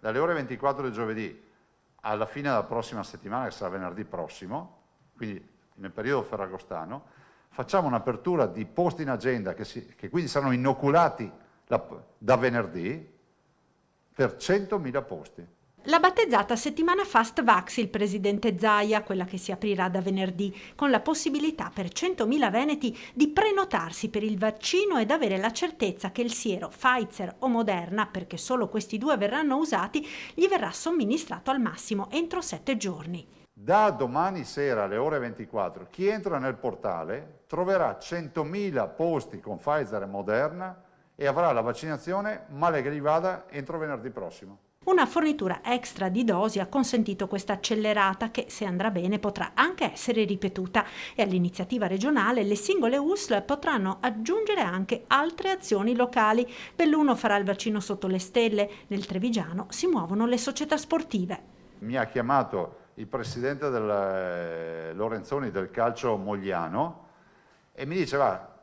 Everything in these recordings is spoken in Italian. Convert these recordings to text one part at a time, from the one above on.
dalle ore 24 del giovedì alla fine della prossima settimana, che sarà venerdì prossimo, quindi nel periodo ferragostano, facciamo un'apertura di posti in agenda che quindi saranno inoculati da venerdì per 100.000 posti. L'ha battezzata settimana Fast Vax il presidente Zaia, quella che si aprirà da venerdì, con la possibilità per 100.000 veneti di prenotarsi per il vaccino ed avere la certezza che il siero Pfizer o Moderna, perché solo questi due verranno usati, gli verrà somministrato al massimo entro 7 giorni. Da domani sera alle ore 24 chi entra nel portale troverà 100.000 posti con Pfizer e Moderna e avrà la vaccinazione, male che gli vada, entro venerdì prossimo. Una fornitura extra di dosi ha consentito questa accelerata che, se andrà bene, potrà anche essere ripetuta e all'iniziativa regionale le singole USL potranno aggiungere anche altre azioni locali. Belluno farà il vaccino sotto le stelle, nel Trevigiano si muovono le società sportive. Mi ha chiamato il presidente Lorenzoni del calcio Mogliano e mi diceva: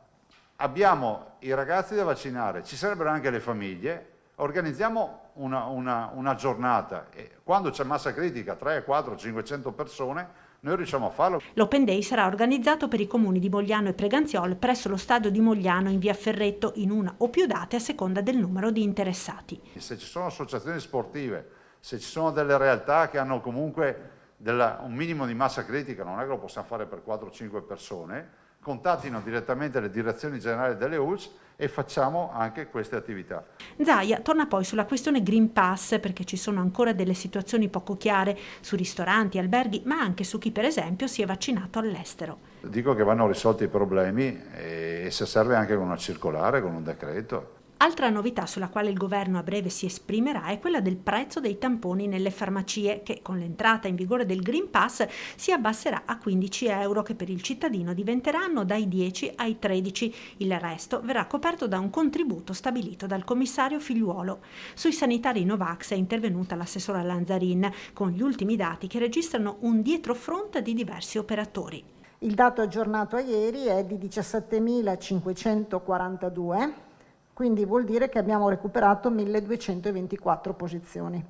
abbiamo i ragazzi da vaccinare, ci sarebbero anche le famiglie, organizziamo una giornata e quando c'è massa critica, 3, 4, 500 persone, noi riusciamo a farlo. L'Open Day sarà organizzato per i comuni di Mogliano e Preganziol presso lo stadio di Mogliano in via Ferretto in una o più date a seconda del numero di interessati. Se ci sono associazioni sportive, se ci sono delle realtà che hanno comunque un minimo di massa critica, non è che lo possiamo fare per 4 o 5 persone, contattino direttamente le direzioni generali delle ULS e facciamo anche queste attività. Zaia torna poi sulla questione Green Pass perché ci sono ancora delle situazioni poco chiare su ristoranti, alberghi, ma anche su chi per esempio si è vaccinato all'estero. Dico che vanno risolti i problemi e se serve anche con una circolare, con un decreto. Altra novità sulla quale il governo a breve si esprimerà è quella del prezzo dei tamponi nelle farmacie che con l'entrata in vigore del Green Pass si abbasserà a 15 euro che per il cittadino diventeranno dai 10 ai 13. Il resto verrà coperto da un contributo stabilito dal commissario Figliuolo. Sui sanitari Novax è intervenuta l'assessora Lanzarin con gli ultimi dati che registrano un dietrofront di diversi operatori. Il dato aggiornato a ieri è di 17.542. Quindi vuol dire che abbiamo recuperato 1224 posizioni.